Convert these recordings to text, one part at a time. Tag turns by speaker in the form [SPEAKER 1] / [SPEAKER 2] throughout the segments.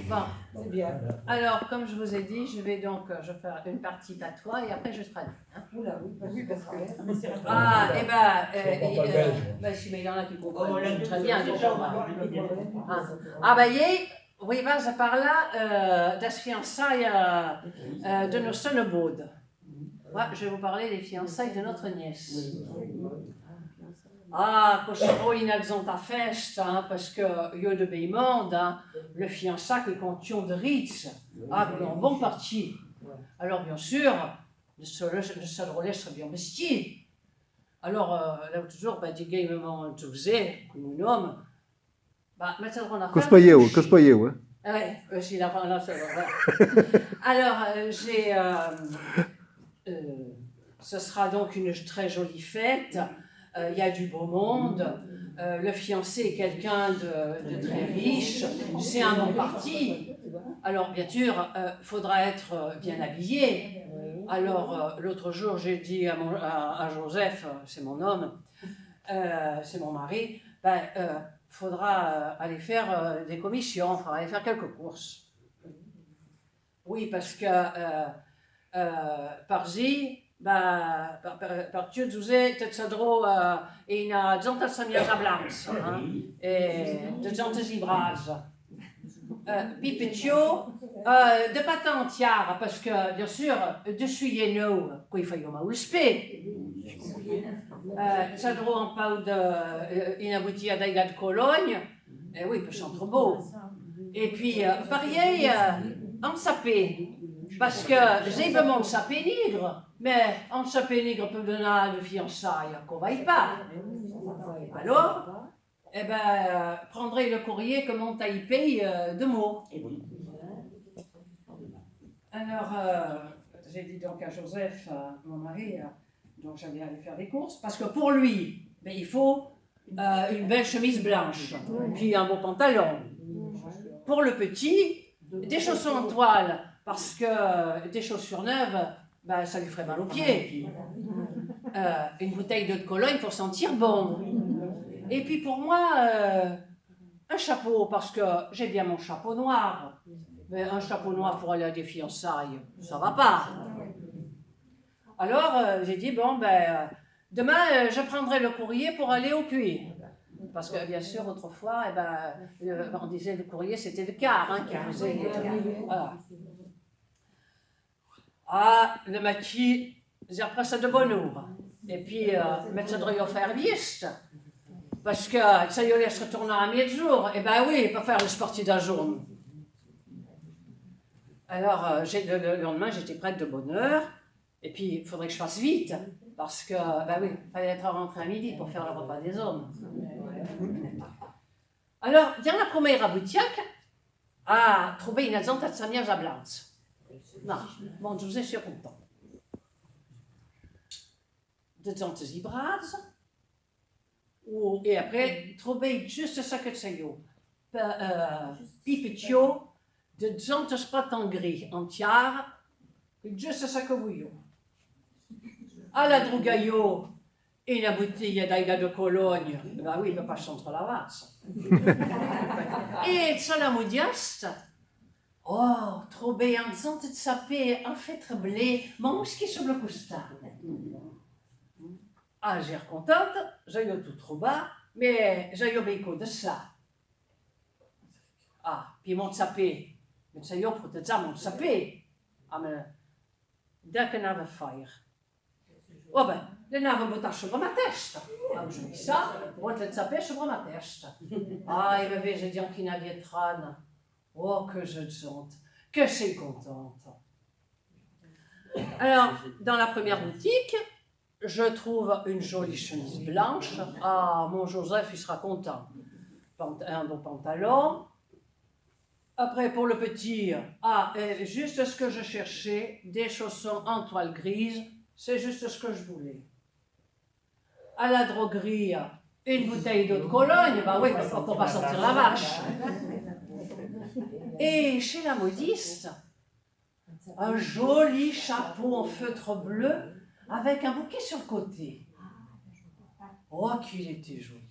[SPEAKER 1] Bon. C'est bien. Alors, comme je vous ai dit, je vais faire une partie patois et après je traduis. Hein.
[SPEAKER 2] Oula, oui, parce que...
[SPEAKER 1] Ah, et mais il y en a qui comprennent très bien déjà. Oui, was par là das fiançailles de nos Sonnebaudes. Ouais, je vais vous parler des fiançailles de notre nièce. Ah, Kosovo inazonta festa, parce que yo de Beymonde, le fiançailles qui contion de Ritz, en bon parti. Alors bien sûr, le sadrolais serait bien vesti. Alors, là toujours, die geven me un touzé, comme un homme.
[SPEAKER 3] Cospoyeu, hein?
[SPEAKER 1] Ouais, aussi là, alors, ce sera donc une très jolie fête. Il y a du beau monde. Le fiancé est quelqu'un de très riche. C'est un bon parti. Alors, bien sûr, il faudra être bien habillé. Alors, l'autre jour, j'ai dit à Joseph, c'est mon homme, c'est mon mari, faudra aller faire des commissions, il faudra aller faire quelques courses. Oui, parce que par-ci, par Dieu Zuzé, Tetsadro, et il y a Zanta Samia Zablans, et de Zanta Zibraz. Pipetio, de patin entière, parce que, bien sûr, de suyeno, quoi il faut ou le spé. Tzadro en pau de inabouti à Daïga de Cologne, et oui, peut être beau. Et puis, pareil, en sapé, parce que j'ai besoin de sapé nigre, mais en sapé nigre peut donner de fiançailles, qu'on va y pas. Alors, prendrez le courrier comme on taille paye de mots. Alors, j'ai dit donc à Joseph, mon mari, donc j'allais aller faire des courses, parce que pour lui, il faut une belle chemise blanche, puis un beau pantalon. Pour le petit, des chaussons en toile, parce que des chaussures neuves, ça lui ferait mal aux pieds. Une bouteille d'eau de Cologne pour sentir bon. Et puis pour moi, un chapeau, parce que j'ai bien mon chapeau noir. Mais un chapeau noir pour aller à des fiançailles, ça va pas. Alors, j'ai dit, demain, je prendrai le courrier pour aller au puits. Parce que, bien sûr, autrefois, on disait le courrier, c'était le car qui faisait... Voilà. Ah, le matin, j'ai appris ça de bonne heure. Et puis, mettre ça de faire viste. Parce que ça y allait se retourner à mi-jour. Oui, pas faire le sportif d'un jour. Alors, le lendemain, j'étais prête de bonne heure. Et puis, il faudrait que je fasse vite. Parce que, il fallait être rentré à midi pour faire le repas des hommes. Alors, dans la première boutique, trouver une zanta de Samia Jablans. Non, bon, je vous ai suis content. De zanta Zibraz. Et après, trouver juste ça que c'est yo. Pipetio, de zanta sprat en gris, entière, juste ça que vous yo. À la Drugayo, et la bouteille d'Aïga de Cologne, oui, il ne peut pas chanter la vasse. Et ça la moudiaste, trouver un zanta de sapé, un fait blé, mange qui sur le coustin. J'ai contente, j'ai eu tout trop bas, mais j'ai eu beaucoup de ça. Puis mon sapé, mais j'ai eu pour te dire mon sapé. Mais dès que n'avait fire. Le n'avait pas sur ma tête. Je dis ça, on le sapé sur ma tête. Il m'avait dit qu'il n'avait trane. Oh, que je chante, que je suis contente. Alors, dans la première boutique, je trouve une jolie chemise blanche. Mon Joseph, il sera content. Un bon pantalon. Après, pour le petit, juste ce que je cherchais, des chaussons en toile grise, c'est juste ce que je voulais. À la droguerie, une bouteille d'eau de Cologne, oui, pour pas sortir la vache. Et chez la modiste, un joli chapeau en feutre bleu, avec un bouquet sur le côté. Oh, qu'il était joli.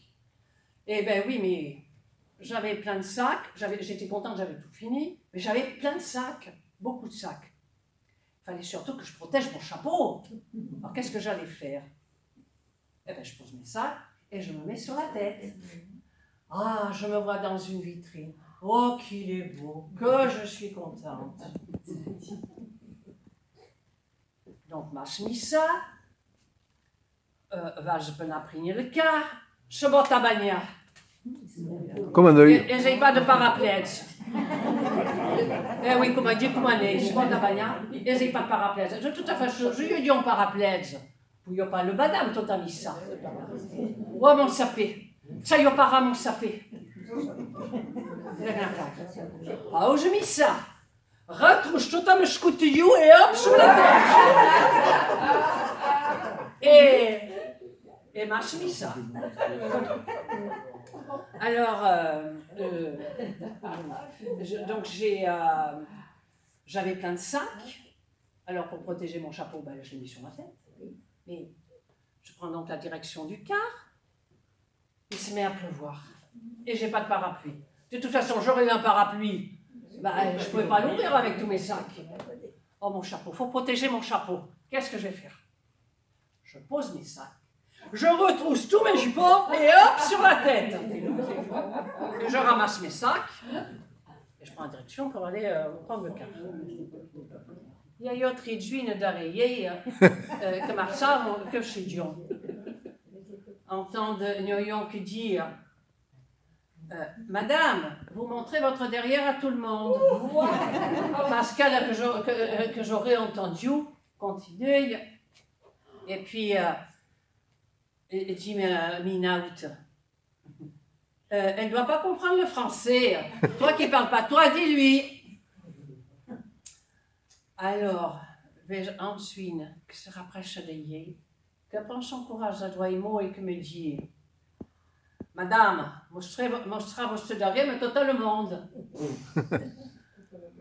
[SPEAKER 1] Oui, mais j'avais plein de sacs, j'étais contente, j'avais tout fini, mais j'avais plein de sacs, beaucoup de sacs. Il fallait surtout que je protège mon chapeau. Alors qu'est-ce que j'allais faire? Eh bien, je pose mes sacs et je me mets sur la tête. Ah, je me vois dans une vitrine. Oh, qu'il est beau, que je suis contente. Donc, masz misa, ważby na prynielka, sobota bania.
[SPEAKER 2] Comandoi.
[SPEAKER 1] Jeżeli pas de paraplège. Eh oui, comment dire, comment est, sobota bania, jeżeli pas de paraplège. De toute façon, je lui dis en paraplège. Vous n'avez pas le badam, tout à missa. Oh, mon sapé. Ça y est, para mon sapé. Ah, où je mis ça? Retrouche tout à me scoutilou et hop, sur la tête. Et ma chemise, ça. Alors, donc j'avais plein de sacs. Alors, pour protéger mon chapeau, ben, je l'ai mis sur ma tête. Mais je prends donc la direction du car. Il se met à pleuvoir. Et j'ai pas de parapluie. De toute façon, j'aurais eu un parapluie. Ben, je ne pouvais pas l'ouvrir avec tous mes sacs. Oh, mon chapeau, il faut protéger mon chapeau. Qu'est-ce que je vais faire? Je pose mes sacs. Je retrousse tous mes jupons et hop, sur la tête. Et je ramasse mes sacs. Et je prends la direction pour aller prendre le car. Il y a autre juin d'arrêter que Marsa que chez Dion. Entendre Nyoyon qui dit Madame, vous montrez votre derrière à tout le monde. Pascal que j'aurais entendu continue. Et puis dit Minaout. Elle ne doit pas comprendre le français. Toi qui ne parles pas, toi dis-lui. Alors, ensuite, que se rapproche de Yé, que prend son courage à Douaimo et que me dit Madame, mostrez votre derrière, mais tout le monde.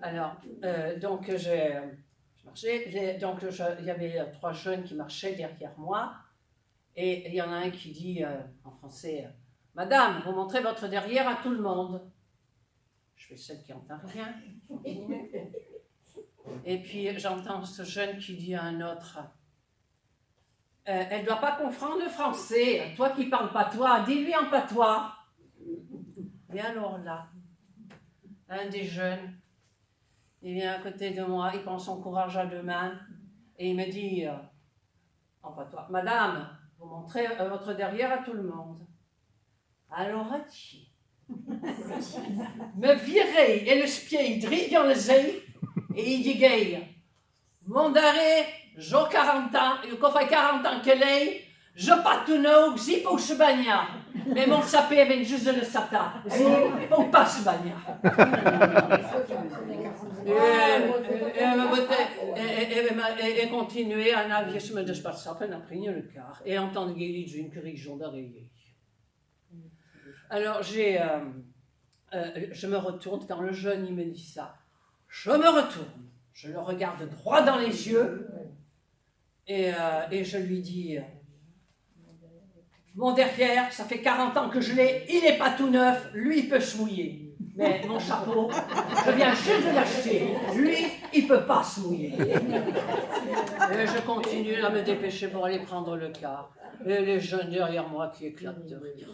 [SPEAKER 1] Alors, donc je marchais, donc il y avait 3 jeunes qui marchaient derrière moi, et il y en a un qui dit en français Madame, vous montrez votre derrière à tout le monde. Je fais celle qui n'entend rien. Et puis j'entends ce jeune qui dit à un autre elle ne doit pas comprendre le français. Toi qui ne parles pas toi, dis-lui en patois. Et alors là, un des jeunes, il vient à côté de moi, il prend son courage à 2 mains et il me dit en patois Madame, vous montrez votre derrière à tout le monde. Alors Ati me virer et le spied drille dans les yeux et il dit gay, mon daré, j'ai 40 ans, et quand fait 40 ans qu'elle est, je pas tout neuf, j'y pour se bagner. Mais mon sapé vient juste de le sata, j'y pour pas se bagner. Et continuer à naviguer sur le espace, ça peut pris le car, et entendre Guéli d'une correction d'arrêt. Alors je me retourne, quand le jeune il me dit ça, je me retourne, je le regarde droit dans les yeux et je lui dis mon derrière, ça fait 40 ans que je l'ai, il n'est pas tout neuf, lui il peut se mouiller. Mais mon chapeau, je viens juste de l'acheter, lui il ne peut pas se mouiller. Et je continue à me dépêcher pour aller prendre le car. Et les jeunes derrière moi qui éclatent de rire.